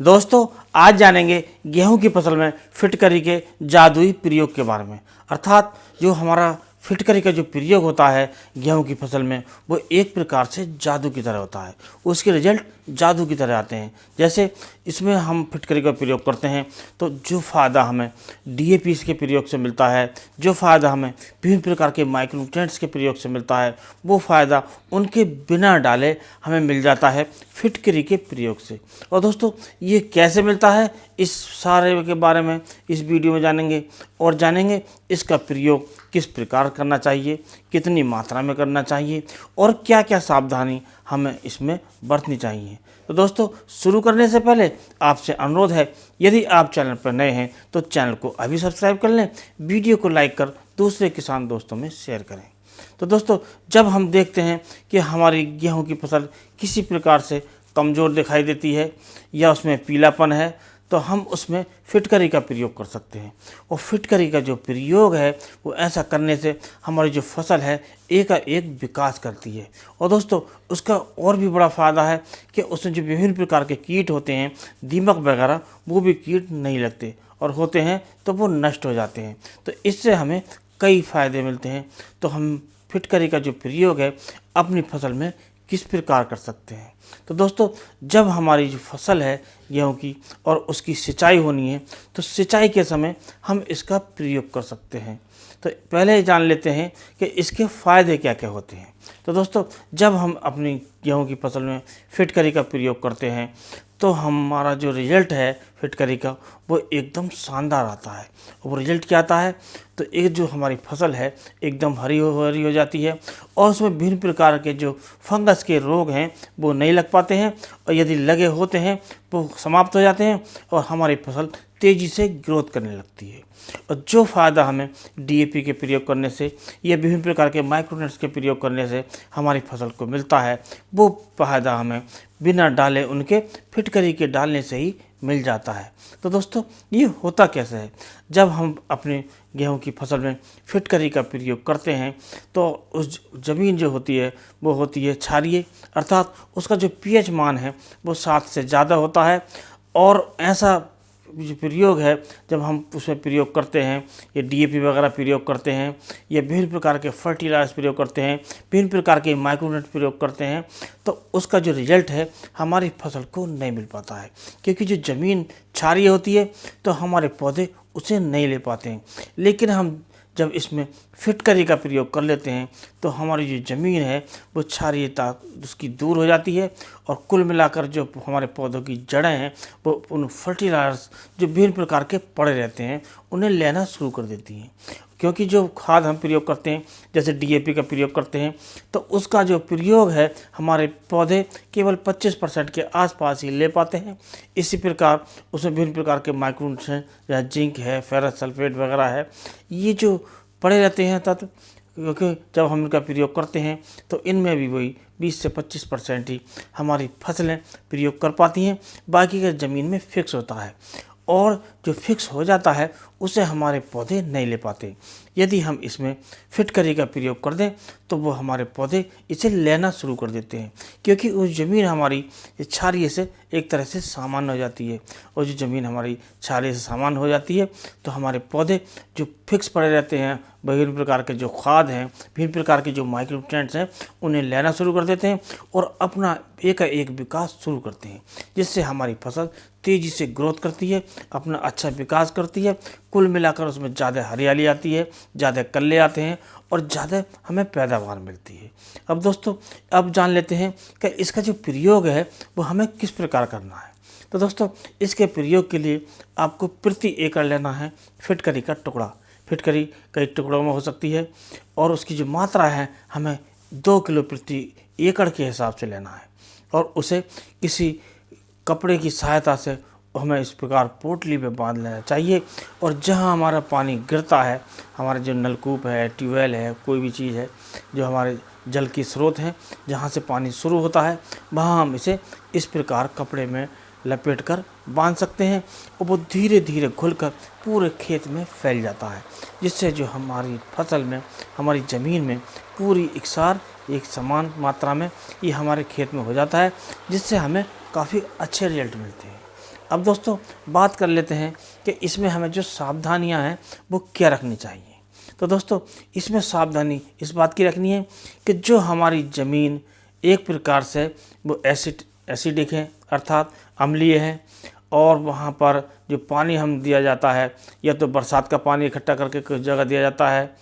दोस्तों, आज जानेंगे गेहूं की फसल में फिटकरी के जादुई प्रयोग के बारे में। अर्थात जो हमारा फिटकरी का जो प्रयोग होता है गेहूं की फसल में, वो एक प्रकार से जादू की तरह होता है। उसके रिजल्ट जादू की तरह आते हैं। जैसे इसमें हम फिटकरी का प्रयोग करते हैं तो जो फ़ायदा हमें डीएपी के प्रयोग से मिलता है, जो फ़ायदा हमें विभिन्न प्रकार के माइक्रोन्यूट्रिएंट्स के प्रयोग से मिलता है, वो फ़ायदा उनके बिना डाले हमें मिल जाता है फिटकरी के प्रयोग से। और दोस्तों, ये कैसे मिलता है, इस सारे के बारे में इस वीडियो में जानेंगे। और जानेंगे इसका प्रयोग किस प्रकार करना चाहिए, कितनी मात्रा में करना चाहिए और क्या क्या सावधानी हमें इसमें बरतनी चाहिए। तो दोस्तों, शुरू करने से पहले आपसे अनुरोध है, यदि आप चैनल पर नए हैं तो चैनल को अभी सब्सक्राइब कर लें, वीडियो को लाइक कर दूसरे किसान दोस्तों में शेयर करें। तो दोस्तों, जब हम देखते हैं कि हमारी गेहूं की फसल किसी प्रकार से कमज़ोर दिखाई देती है या उसमें पीलापन है, तो हम उसमें फिटकरी का प्रयोग कर सकते हैं। और फिटकरी का जो प्रयोग है वो ऐसा करने से हमारी जो फसल है एक विकास करती है। और दोस्तों, उसका और भी बड़ा फ़ायदा है कि उसमें जो विभिन्न प्रकार के कीट होते हैं, दीमक वगैरह, वो भी कीट नहीं लगते, और होते हैं तो वो नष्ट हो जाते हैं। तो इससे हमें कई फ़ायदे मिलते हैं। तो हम फिटकरी का जो प्रयोग है अपनी फसल में किस प्रकार कर सकते हैं। तो दोस्तों, जब हमारी जो फसल है गेहूं की और उसकी सिंचाई होनी है, तो सिंचाई के समय हम इसका प्रयोग कर सकते हैं। तो पहले जान लेते हैं कि इसके फ़ायदे क्या क्या होते हैं। तो दोस्तों, जब हम अपनी गेहूं की फसल में फिटकरी का प्रयोग करते हैं तो हमारा जो रिज़ल्ट है फिटकरी का वो एकदम शानदार आता है। वो रिज़ल्ट क्या आता है, तो एक जो हमारी फसल है एकदम हरी हो जाती है और उसमें विभिन्न प्रकार के जो फंगस के रोग हैं वो नहीं लग पाते हैं, और यदि लगे होते हैं वो समाप्त हो जाते हैं और हमारी फसल तेज़ी से ग्रोथ करने लगती है। और जो फ़ायदा हमें डीएपी के प्रयोग करने से या विभिन्न प्रकार के माइक्रोन्यूट्रिएंट्स के प्रयोग करने से हमारी फसल को मिलता है, वो फ़ायदा हमें बिना डाले उनके फिटकरी के डालने से ही मिल जाता है। तो दोस्तों, ये होता कैसे है, जब हम अपने गेहूं की फसल में फिटकरी का प्रयोग करते हैं तो उस ज़मीन जो होती है वो होती है क्षारीय, अर्थात उसका जो पीएच मान है वो 7 से ज़्यादा होता है। और ऐसा जो प्रयोग है, जब हम उसमें प्रयोग करते हैं या डीएपी वगैरह प्रयोग करते हैं या विभिन्न प्रकार के फर्टिलाइजर्स प्रयोग करते हैं, विभिन्न प्रकार के माइक्रोन्यूट्रिएंट प्रयोग करते हैं, तो उसका जो रिजल्ट है हमारी फसल को नहीं मिल पाता है। क्योंकि जो ज़मीन क्षारीय होती है तो हमारे पौधे उसे नहीं ले पाते हैं। लेकिन हम जब इसमें फिटकरी का प्रयोग कर लेते हैं तो हमारी जो ज़मीन है वो क्षारीयता उसकी दूर हो जाती है, और कुल मिलाकर जो हमारे पौधों की जड़ें हैं वो उन फर्टिलाइजर्स जो विभिन्न प्रकार के पड़े रहते हैं उन्हें लेना शुरू कर देती हैं। क्योंकि जो खाद हम प्रयोग करते हैं, जैसे डीएपी का प्रयोग करते हैं, तो उसका जो प्रयोग है हमारे पौधे केवल 25% के आसपास ही ले पाते हैं। इसी प्रकार उसमें विभिन्न प्रकार के माइक्रोन्यूट्रिएंट या जिंक है, फेरस सल्फेट वगैरह है, ये जो पड़े रहते हैं तत्व, क्योंकि जब हम इनका प्रयोग करते हैं तो इनमें भी वही 20 से 25% ही हमारी फसलें प्रयोग कर पाती हैं। बाकी का ज़मीन में फिक्स होता है, और जो फिक्स हो जाता है उसे हमारे पौधे नहीं ले पाते। यदि हम इसमें फिटकरी का प्रयोग कर दें तो वो हमारे पौधे इसे लेना शुरू कर देते हैं, क्योंकि उस ज़मीन हमारी क्षारीय से एक तरह से सामान्य हो जाती है। और जो ज़मीन हमारी क्षारीय से सामान्य हो जाती है तो हमारे पौधे जो फिक्स पड़े रहते हैं, विभिन्न प्रकार के जो खाद हैं, विभिन्न प्रकार के जो माइक्रोन्यूट्रिएंट्स हैं, उन्हें लेना शुरू कर देते हैं और अपना एक विकास शुरू करते हैं, जिससे हमारी फसल तेज़ी से ग्रोथ करती है, अपना अच्छा विकास करती है। कुल मिलाकर उसमें ज़्यादा हरियाली आती है, ज़्यादा कल्ले आते हैं और ज़्यादा हमें पैदावार मिलती है। अब दोस्तों, अब जान लेते हैं कि इसका जो प्रयोग है वो हमें किस प्रकार करना है। तो दोस्तों, इसके प्रयोग के लिए आपको प्रति एकड़ लेना है फिटकरी का टुकड़ा। फिटकरी कई टुकड़ों में हो सकती है और उसकी जो मात्रा है हमें 2 किलो प्रति एकड़ के हिसाब से लेना है, और उसे किसी कपड़े की सहायता से हमें इस प्रकार पोटली में बांध लेना चाहिए। और जहां हमारा पानी गिरता है, हमारे जो नलकूप है, ट्यूबवेल है, कोई भी चीज़ है जो हमारे जल की स्रोत हैं, जहां से पानी शुरू होता है, वहां हम इसे इस प्रकार कपड़े में लपेटकर बांध सकते हैं, और वो धीरे धीरे घुलकर पूरे खेत में फैल जाता है, जिससे जो हमारी फसल में, हमारी ज़मीन में पूरी एक समान मात्रा में ये हमारे खेत में हो जाता है, जिससे हमें काफ़ी अच्छे रिजल्ट मिलते हैं। अब दोस्तों बात कर लेते हैं कि इसमें हमें जो सावधानियां हैं वो क्या रखनी चाहिए। तो दोस्तों इसमें सावधानी इस बात की रखनी है कि जो हमारी ज़मीन एक प्रकार से वो एसिडिक है अर्थात अम्लीय है, और वहाँ पर जो पानी हम दिया जाता है या तो बरसात का पानी इकट्ठा करके कुछ जगह दिया जाता है,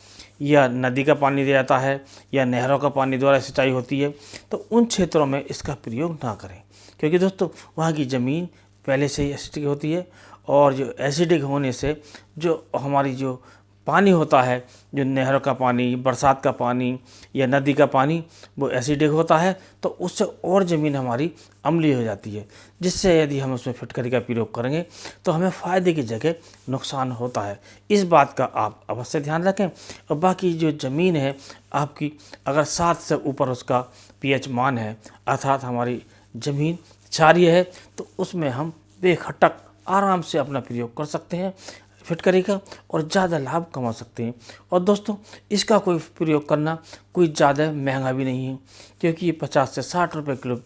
या नदी का पानी दिया जाता है, या नहरों का पानी द्वारा सिंचाई होती है, तो उन क्षेत्रों में इसका प्रयोग ना करें। क्योंकि दोस्तों वहाँ की ज़मीन पहले से ही एसिडिक होती है, और जो एसिडिक होने से जो हमारी जो पानी होता है, जो नहरों का पानी, बरसात का पानी या नदी का पानी, वो एसिडिक होता है, तो उससे और ज़मीन हमारी अम्लीय हो जाती है, जिससे यदि हम उसमें फिटकरी का प्रयोग करेंगे तो हमें फ़ायदे की जगह नुकसान होता है। इस बात का आप अवश्य ध्यान रखें। और बाकी जो ज़मीन है आपकी, अगर 7 से ऊपर उसका पीएच मान है अर्थात हमारी ज़मीन क्षारीय है, तो उसमें हम बेखटक आराम से अपना प्रयोग कर सकते हैं फिटकरी का, और ज़्यादा लाभ कमा सकते हैं। और दोस्तों इसका कोई प्रयोग करना कोई ज़्यादा महंगा भी नहीं है, क्योंकि ये 50 से 60 रुपये किलो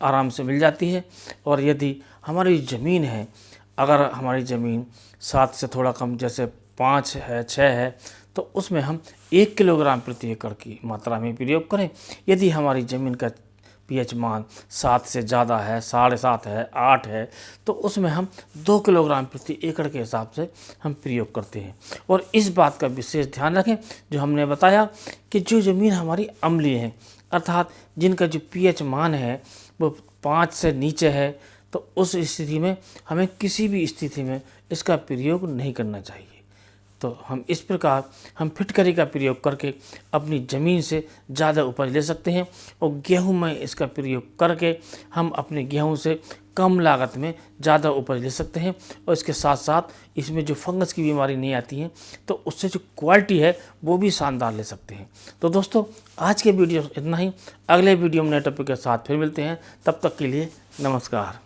आराम से मिल जाती है। और यदि हमारी ज़मीन है, अगर हमारी ज़मीन 7 से थोड़ा कम जैसे 5 है, 6 है, तो उसमें हम 1 किलोग्राम प्रति एकड़ की मात्रा में प्रयोग करें। यदि हमारी ज़मीन का पीएच मान 7 से ज़्यादा है, 7.5 है, 8 है, तो उसमें हम 2 किलोग्राम प्रति एकड़ के हिसाब से हम प्रयोग करते हैं। और इस बात का विशेष ध्यान रखें जो हमने बताया कि जो ज़मीन हमारी अम्लीय है अर्थात जिनका जो पीएच मान है वो 5 से नीचे है, तो उस स्थिति में हमें किसी भी स्थिति में इसका प्रयोग नहीं करना चाहिए। तो हम इस प्रकार हम फिटकरी का प्रयोग करके अपनी ज़मीन से ज़्यादा उपज ले सकते हैं, और गेहूं में इसका प्रयोग करके हम अपने गेहूं से कम लागत में ज़्यादा उपज ले सकते हैं। और इसके साथ साथ इसमें जो फंगस की बीमारी नहीं आती है, तो उससे जो क्वालिटी है वो भी शानदार ले सकते हैं। तो दोस्तों आज के वीडियो इतना ही। अगले वीडियो में नए टॉपिक के साथ फिर मिलते हैं। तब तक के लिए नमस्कार।